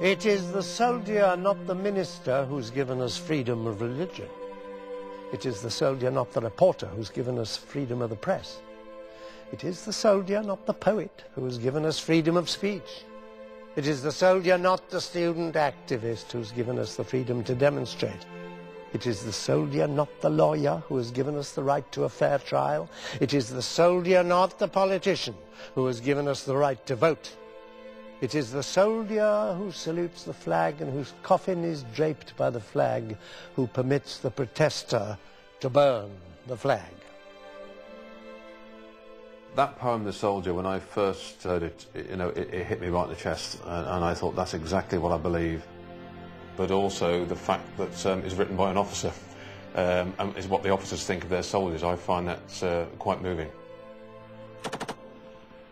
It is the soldier, not the minister, who's given us freedom of religion. It is the soldier, not the reporter, who's given us freedom of the press. It is the soldier, not the poet, who has given us freedom of speech. It is the soldier, not the student activist, who's given us the freedom to demonstrate. It is the soldier, not the lawyer, who has given us the right to a fair trial. It is the soldier, not the politician, who has given us the right to vote. It is the soldier who salutes the flag and whose coffin is draped by the flag, who permits the protester to burn the flag. That poem, The Soldier, when I first heard it, it hit me right in the chest, and I thought that's exactly what I believe. But also the fact that it's written by an officer, and is what the officers think of their soldiers. I find that quite moving.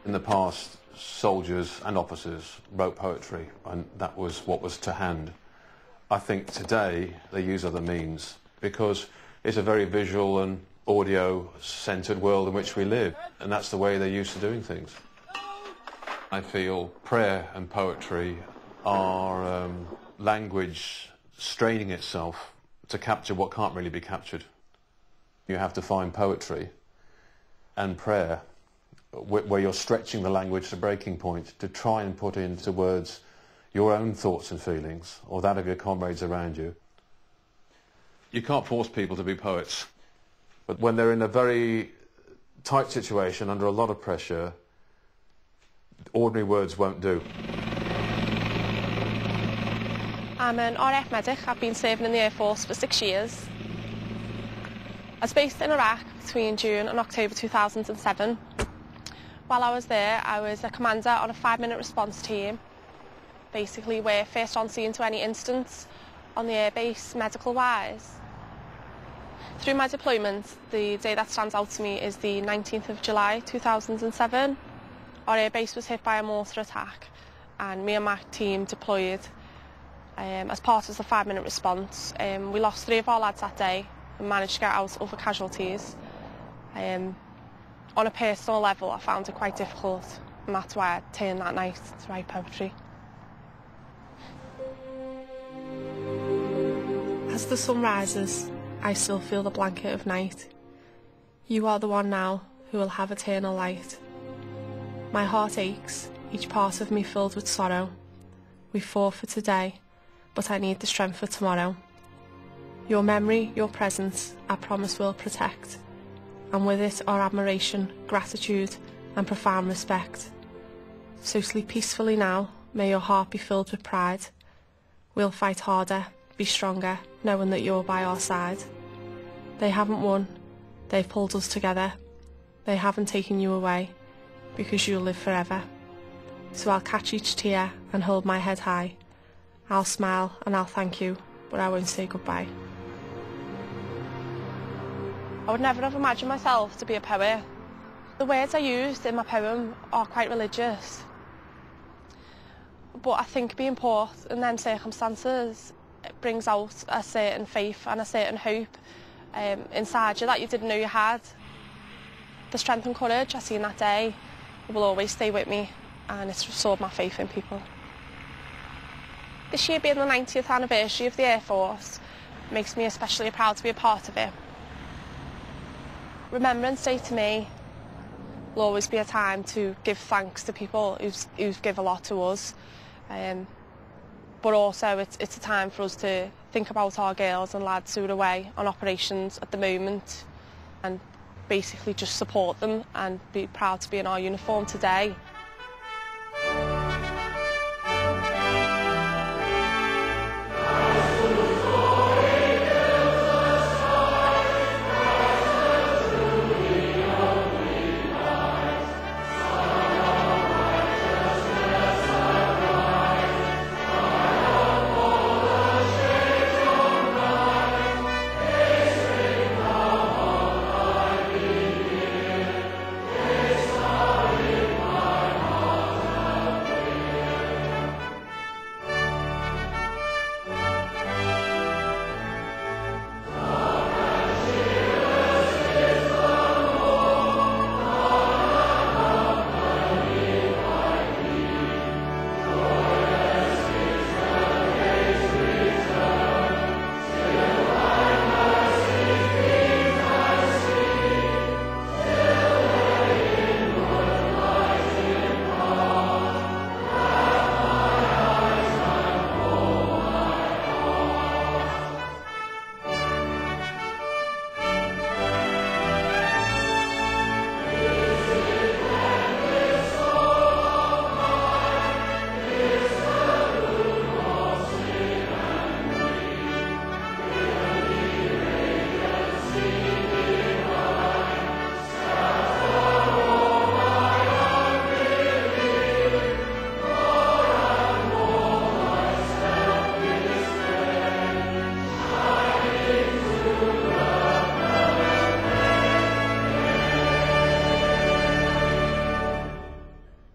In the past, soldiers and officers wrote poetry, and that was what was to hand. I think today they use other means, because it's a very visual and audio-centred world in which we live, and that's the way they're used to doing things. I feel prayer and poetry are language straining itself to capture what can't really be captured. You have to find poetry and prayer where you're stretching the language to breaking point to try and put into words your own thoughts and feelings, or that of your comrades around you. You can't force people to be poets, but when they're in a very tight situation, under a lot of pressure, ordinary words won't do. I'm an RF medic. I've been serving in the Air Force for 6 years. I was based in Iraq between June and October 2007. While I was there, I was a commander on a 5-minute response team. Basically, we're first on scene to any instance on the airbase, medical-wise. Through my deployment, the day that stands out to me is the 19th of July 2007. Our airbase was hit by a mortar attack, and me and my team deployed as part of the 5-minute response. We lost 3 of our lads that day and managed to get out other casualties. On a personal level, I found it quite difficult, and that's why I turned that night to write poetry. As the sun rises, I still feel the blanket of night. You are the one now who will have eternal light. My heart aches, each part of me filled with sorrow. We fought for today, but I need the strength for tomorrow. Your memory, your presence, I promise will protect, and with it our admiration, gratitude and profound respect. So sleep peacefully now, may your heart be filled with pride. We'll fight harder, be stronger, knowing that you're by our side. They haven't won, they've pulled us together. They haven't taken you away, because you'll live forever. So I'll catch each tear and hold my head high. I'll smile and I'll thank you, but I won't say goodbye. I would never have imagined myself to be a poet. The words I used in my poem are quite religious. But I think being put in them circumstances, it brings out a certain faith and a certain hope inside you that you didn't know you had. The strength and courage I seen that day will always stay with me, and it's restored my faith in people. This year being the 90th anniversary of the Air Force makes me especially proud to be a part of it. Remembrance Day to me will always be a time to give thanks to people who've given a lot to us. But also it's a time for us to think about our girls and lads who are away on operations at the moment, and basically just support them and be proud to be in our uniform today.